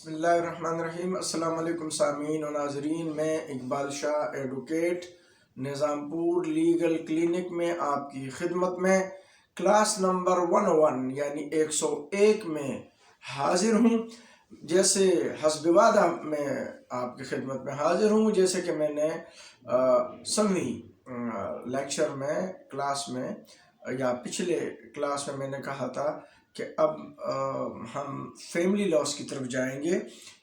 बिस्मिल्लाहिर्रहमानिर्रहीम। अस्सलाम वालेकुम सामीन और नाजरीन, मैं Iqbal Shah advocate Nizampur legal clinic में आपकी खिदमत में क्लास नंबर 101 यानी 101 में हाजिर हूँ। जैसे हस्ब वादा मैं आपकी खिदमत में हाजिर हूँ, जैसे कि मैंने सभी लेक्चर में क्लास में या पिछले क्लास में मैंने कहा था कि अब हम फैमिली लॉस की तरफ जाएंगे,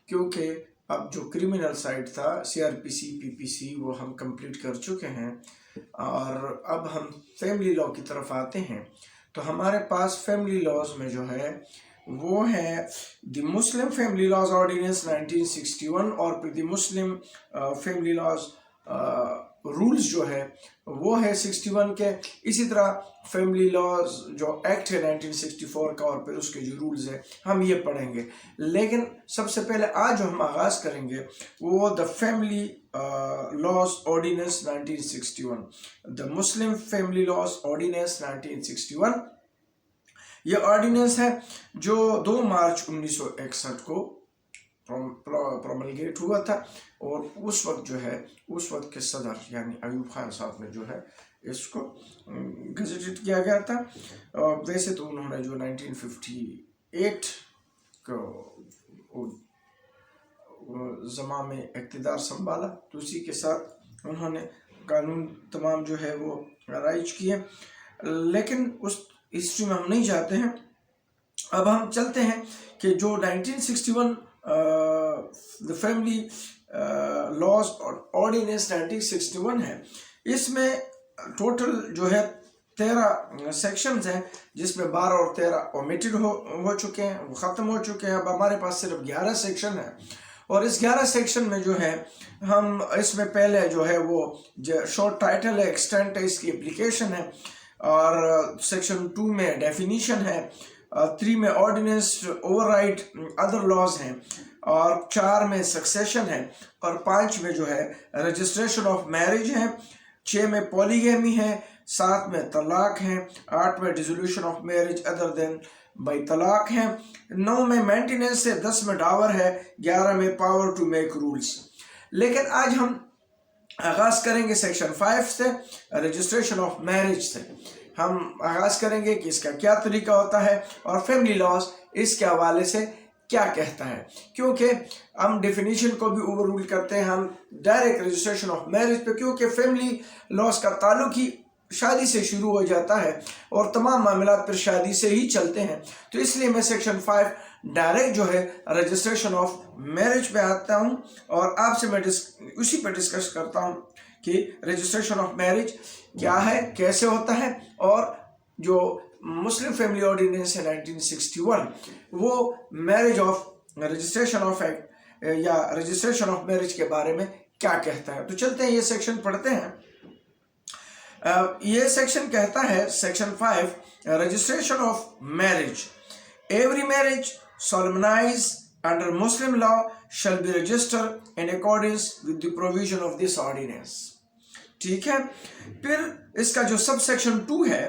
क्योंकि अब जो क्रिमिनल साइड था CRPC PPC वो हम कंप्लीट कर चुके हैं और अब हम फैमिली लॉ की तरफ आते हैं। तो हमारे पास फैमिली लॉज में जो है वो है the Muslim family laws ordinance 1961 और फिर the Muslim family laws rules जो है वो है 61 के। इसी तरह फैमिली लॉज जो एक्ट है 1964 का और फिर उसके जो रूल्स है हम ये पढ़ेंगे। लेकिन सबसे पहले आज जो हम आगाज़ करेंगे वो the family laws ordinance 1961, the Muslim family laws ordinance 1961। ये ऑर्डिनेंस है जो 2 मार्च 1961 को प्रोमलगेट हुआ था और उस वक्त जो है उस वक्त के सदर यानी अयूब खान साहब ने जो है इसको गजेटेड किया गया था। वैसे तो उन्होंने जो 1958 को ज़मा में इक़्तिदार संभाला तो उसी के साथ उन्होंने कानून तमाम जो है वो राइज किए, लेकिन उस हिस्ट्री में हम नहीं जाते हैं। अब हम चलते हैं कि जो 1961 द फैमिली लॉज ऑर्डिनेंस 1961 है, इसमें टोटल जो है 13 सेक्शंस हैं, जिसमें 12 और 13 ओमिटेड हो चुके हैं, वो ख़त्म हो चुके हैं। अब हमारे पास सिर्फ 11 सेक्शन है और इस 11 सेक्शन में जो है हम इसमें पहले जो है वो शॉर्ट टाइटल है, एक्सटेंट है, इसकी एप्लीकेशन है और सेक्शन 2 में डेफिनीशन है, 3 में ऑर्डिनेंस ओवरराइड अदर लॉज हैं और 4 में सक्सेशन है और 5 में जो है रजिस्ट्रेशन ऑफ मैरिज है, 6 में पॉलीगैमी है, 7 में तलाक है, 8 में dissolution of marriage other than by तलाक है, 9 में मेंटेनेंस है, 10 में डावर है, 11 में पावर टू मेक रूल्स। लेकिन आज हम आगाज़ करेंगे सेक्शन 5 से, रजिस्ट्रेशन ऑफ मैरिज से। हम आगाज़ करेंगे कि इसका क्या तरीका होता है और फैमिली लॉज इसके हवाले से क्या कहता है, क्योंकि हम डेफिनेशन को भी ओवर रूल करते हैं हम डायरेक्ट रजिस्ट्रेशन ऑफ मैरिज पे, क्योंकि फैमिली लॉज का ताल्लुक ही शादी से शुरू हो जाता है और तमाम मामला फिर शादी से ही चलते हैं। तो इसलिए मैं सेक्शन 5 डायरेक्ट जो है रजिस्ट्रेशन ऑफ मैरिज पे आता हूँ और आपसे मैं उसी पर डिस्कस करता हूँ कि रजिस्ट्रेशन ऑफ मैरिज क्या है, कैसे होता है और जो मुस्लिम फैमिली ऑर्डिनेंस है 1961 वो marriage of registration of act या रजिस्ट्रेशन ऑफ मैरिज के बारे में क्या कहता है। तो चलते हैं ये सेक्शन पढ़ते हैं। ये सेक्शन कहता है section 5 registration of marriage. Every marriage solemnized under Muslim law shall be registered in accordance with the provision of this ordinance। ठीक है, फिर इसका जो सब सेक्शन 2 है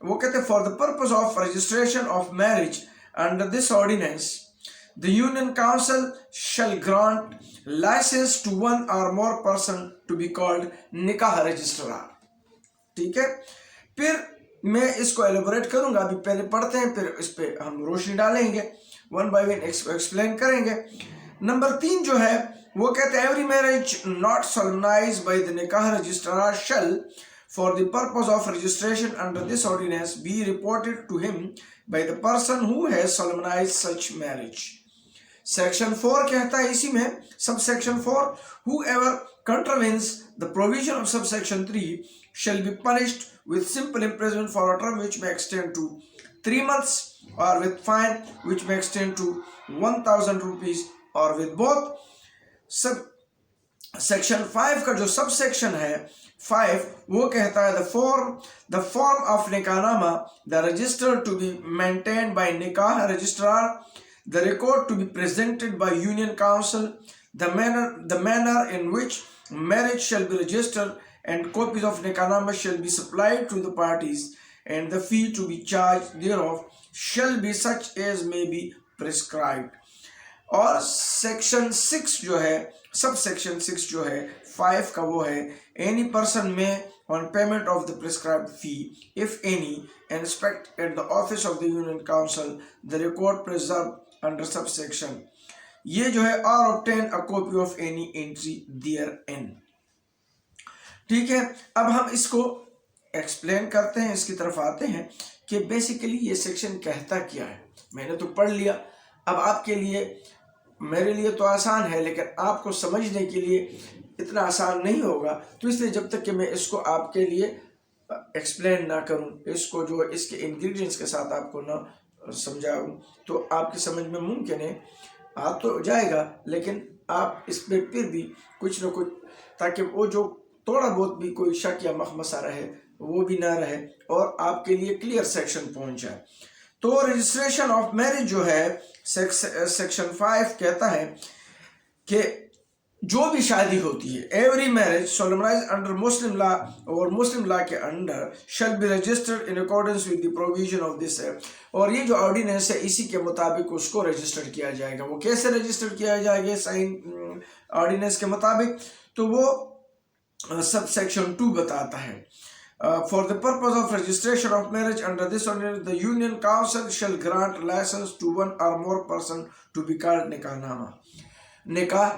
वो कहते हैं for the purpose of registration of marriage under this ordinance the union council shall grant licence to 1 or more person to be called निकाह रजिस्ट्रार। ठीक है, फिर मैं इसको एलोबरेट करूंगा, अभी पहले पढ़ते हैं फिर इस पे हम रोशनी डालेंगे, 1 by 1 एक्सप्लेन करेंगे। नंबर 3 जो है वो कहते हैं every marriage not solemnised by the nikah registrar shall for the purpose of registration under this ordinance be reported to him by the person who has solemnised such marriage. Section 4 कहता है इसी में sub section 4 whoever contravenes the provision of subsection 3 shall be punished with simple imprisonment for a term which may extend to 3 months or with fine which may extend to 1000 rupees or with both। Sub section 5 का जो sub section है 5 वो कहता है the form of निकाहनामा, the register to be maintained by निकाह registrar, the record to be presented by union council, the manner in which marriage shall be registered and copies of nikahnaama shall be supplied to the parties, and the fee to be charged thereof shall be such as may be prescribed। और section 6 जो है, sub section 6 जो है 5 का, वो है any person में on payment of the prescribed fee, if any, inspect at the office of the Union Council the record preserved under subsection, ये जो है or obtain a copy of any entry therein। ठीक है, अब हम इसको explain करते हैं, इसकी तरफ आते हैं कि बेसिकली ये सेक्शन कहता क्या है। मैंने तो पढ़ लिया, अब आपके लिए, मेरे लिए तो आसान है लेकिन आपको समझने के लिए इतना आसान नहीं होगा, तो इसलिए जब तक कि मैं इसको आपके लिए एक्सप्लेन ना करूं, इसको जो इसके इंग्रेडिएंट्स के साथ आपको ना समझाऊं, तो आपकी समझ में मुमकिन है आ तो जाएगा, लेकिन आप इस पर फिर भी कुछ ना कुछ, ताकि वो जो थोड़ा बहुत भी कोई शक या मखमसा रहे वो भी ना रहे और आपके लिए क्लियर सेक्शन पहुंच जाए। तो रजिस्ट्रेशन ऑफ मैरिज जो है सेक्शन 5 कहता है कि जो भी शादी होती है, every marriage solemnised under Muslim law और मुस्लिम लॉ के under shall be registered in accordance with the provision of this act, और ये जो ऑर्डिनेंस है इसी के मुताबिक उसको रजिस्टर्ड किया जाएगा। वो कैसे रजिस्टर्ड किया जाएगा साइन ऑर्डिनेंस के मुताबिक, तो वो सब सेक्शन 2 बताता है। For the purpose of registration of marriage under this ordinance, the Union Council shall grant license to one or more person to be called निकाहनामा, निकाह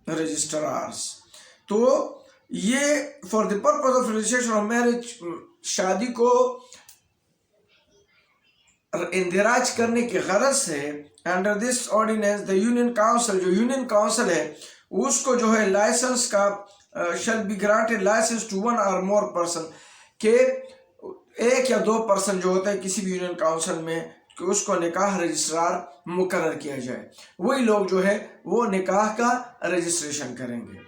रजिस्ट्रार्स। तो ये for the purpose of registration of marriage, शादी को इंदिराज करने की गरज से under this ordinance the union council, जो यूनियन काउंसिल है उसको जो है लाइसेंस का shall be granted license to one or more person, के एक या दो पर्सन जो होते हैं किसी भी यूनियन काउंसिल में, कि उसको निकाह रजिस्ट्रार मुकर्रर किया जाए, वही लोग जो है वो निकाह का रजिस्ट्रेशन करेंगे।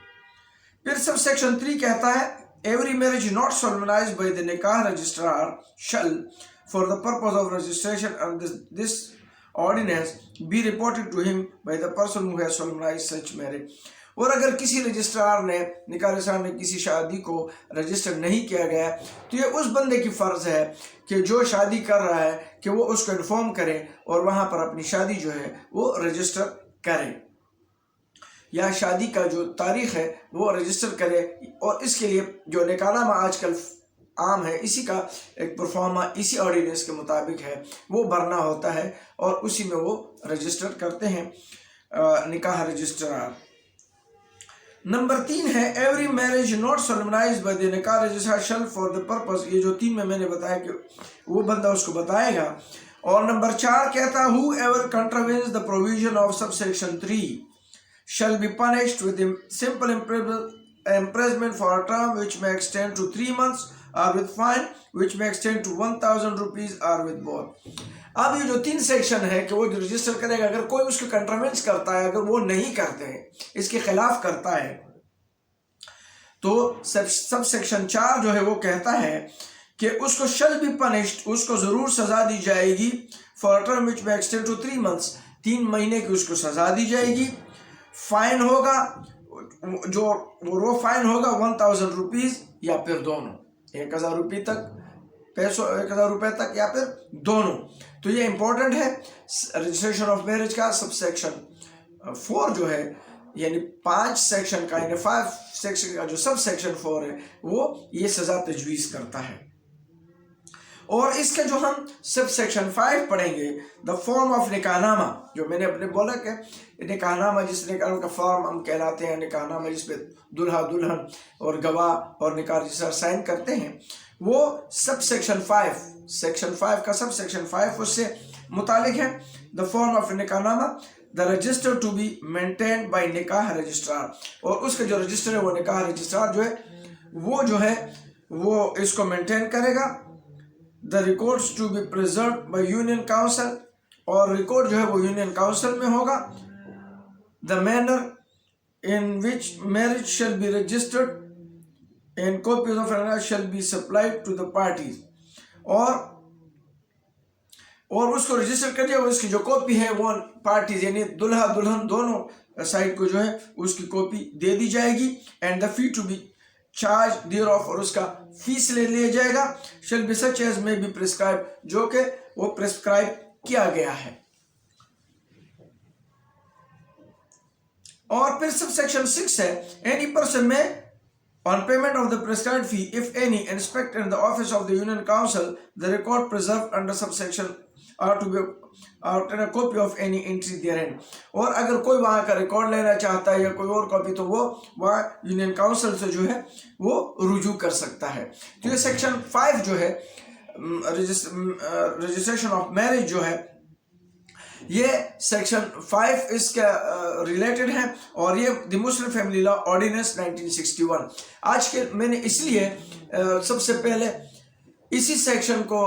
फिर सब सेक्शन 3 कहता है every marriage not solemnised by the nikah registrar shall for the purpose of registration under this ordinance be reported to him by the person who has solemnised such marriage. और अगर किसी registrar ने, निकाह registrar ने किसी शादी को रजिस्टर नहीं किया गया, तो ये उस बंदे की फ़र्ज़ है कि जो शादी कर रहा है कि वो उसको इन्फॉर्म करे और वहाँ पर अपनी शादी जो है वो रजिस्टर करे, या शादी का जो तारीख़ है वो रजिस्टर करे। और इसके लिए जो निकाहनामा आजकल आम है, इसी का एक परफॉर्मा इसी ऑर्डिनेंस के मुताबिक है, वो भरना होता है और उसी में वो रजिस्टर करते हैं निकाह रजिस्ट्रार। नंबर 3 है every marriage not solemnised by the nikah registrar shall for the purpose, ये जो 3 में मैंने बताया कि वो बंदा उसको बताएगा। और नंबर 4 कहता है who ever contravenes the provision of sub section 3 shall be punished with simple imprisonment for a term which may extend to 3 months or with fine which may extend to 1000 rupees or with both। अब ये जो 3 section है कि वो जो register करेगा, अगर कोई उसको कंट्रावेंस करता है, अगर वो नहीं करते हैं, इसके खिलाफ करता है, तो सब सेक्शन 4 जो है वो कहता है कि उसको शल बी पनिश्ड, उसको जरूर सजा दी जाएगी फॉर टर्म विच में एक्सटेंड टू 3 months, 3 महीने की उसको सजा दी जाएगी। फाइन होगा, जो वो फाइन होगा 1000 रुपीज या फिर दोनों, 1000 रुपये तक, पैसों 1000 रुपये तक या फिर दोनों। तो ये इंपॉर्टेंट है रजिस्ट्रेशन ऑफ मैरिज का। सब सेक्शन 4 जो है, यानी 5 सेक्शन का, यानी 5 सेक्शन का जो सब सेक्शन 4 है वो ये सजा तजवीज करता है। और इसका जो हम सब सेक्शन 5 पढ़ेंगे, द फॉर्म ऑफ निकाहनामा, जो मैंने अपने बोला कि निकाहनामा जिस निकाह का फॉर्म हम कहलाते हैं, निकाहनामा जिसपे दुल्हा दुल्हन और गवाह और निकाह रजिस्ट्रार साइन करते हैं, वो सब सेक्शन 5, सेक्शन 5 का सब सेक्शन 5 उससे मुतालिक है। The form of nikahnama the register to be maintain by nikah registrar, और उसका जो रजिस्टर है वो निकाह रजिस्ट्रार जो है वो इसको मेंटेन करेगा। The records to be preserve by union council, और रिकॉर्ड जो है वो यूनियन काउंसिल में होगा। The manner in which marriage shall be registered and copies of marriage shall be supplied to the parties, और उसको रजिस्टर कर दिया, उसकी जो कॉपी है वो पार्टीज यानी दुल्हा दुल्हन दोनों साइड को जो है उसकी कॉपी दे दी जाएगी। And the fee to be charge thereof, और उसका फीस ले लिया जाएगा। Shall be such as may be prescribe, जो कि वो प्रिस्क्राइब किया गया है। और फिर सब सेक्शन 6 है, एनी पर्सन में on payment of the prescribed fee, if any, inspect in the office of the Union Council the record preserved under subsection are to be obtain a copy of any entry therein. और अगर कोई वहाँ का record लेना चाहता है या कोई और कॉपी, तो वो वहाँ यूनियन काउंसिल से जो है वो रुजू कर सकता है। तो ये सेक्शन 5 जो है रजिस्ट्रेशन ऑफ मैरिज जो है, ये सेक्शन 5 इसका रिलेटेड है और ये the Muslim family law ordinance 1961। आज के मैंने इसलिए सबसे पहले इसी सेक्शन को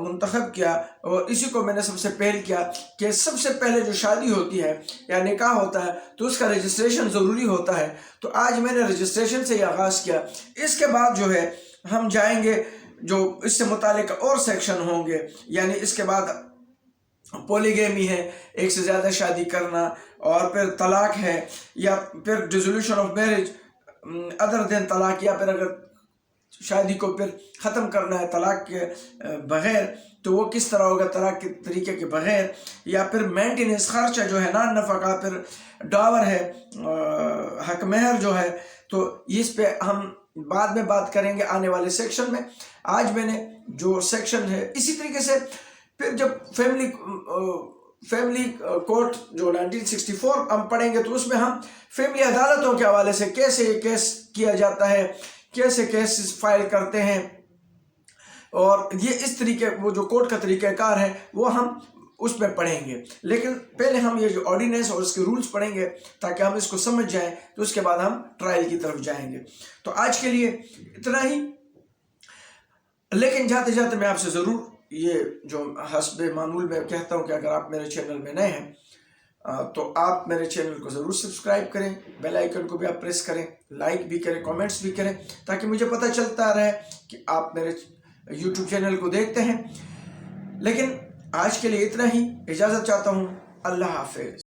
मुंतखब किया और इसी को मैंने सबसे पहले किया कि सबसे पहले जो शादी होती है या निकाह होता है तो उसका रजिस्ट्रेशन ज़रूरी होता है। तो आज मैंने रजिस्ट्रेशन से ही आगाज़ किया। इसके बाद जो है हम जाएंगे जो इससे मुतालिक और सेक्शन होंगे, यानी इसके बाद पॉलीगेमी है, एक से ज़्यादा शादी करना, और फिर तलाक है, या फिर dissolution of marriage other then तलाक, या फिर अगर शादी को फिर ख़त्म करना है तलाक के बग़ैर तो वो किस तरह होगा, तलाक के तरीके के बग़ैर, या फिर मेंटेनेंस खर्चा जो है नान नफ़का, फिर डावर है, हक महर जो है, तो इस पे हम बाद में बात करेंगे आने वाले सेक्शन में। आज मैंने जो सेक्शन है इसी तरीके से फिर जब फैमिली कोर्ट जो 1964 हम पढ़ेंगे तो उसमें हम फैमिली अदालतों के हवाले से कैसे केस किया जाता है, कैसे केस फाइल करते हैं, और ये इस तरीके वो जो कोर्ट का तरीक़ाकार है वो हम उसमें पढ़ेंगे। लेकिन पहले हम ये जो ऑर्डिनेंस और उसके रूल्स पढ़ेंगे ताकि हम इसको समझ जाएं, तो उसके बाद हम ट्रायल की तरफ जाएंगे। तो आज के लिए इतना ही, लेकिन जाते जाते मैं आपसे ज़रूर ये जो हस्बे मामूल में कहता हूँ कि अगर आप मेरे चैनल में नए हैं तो आप मेरे चैनल को ज़रूर सब्सक्राइब करें, बेल आइकन को भी आप प्रेस करें, लाइक भी करें, कमेंट्स भी करें, ताकि मुझे पता चलता रहे कि आप मेरे यूट्यूब चैनल को देखते हैं। लेकिन आज के लिए इतना ही, इजाज़त चाहता हूँ। अल्लाह हाफिज़।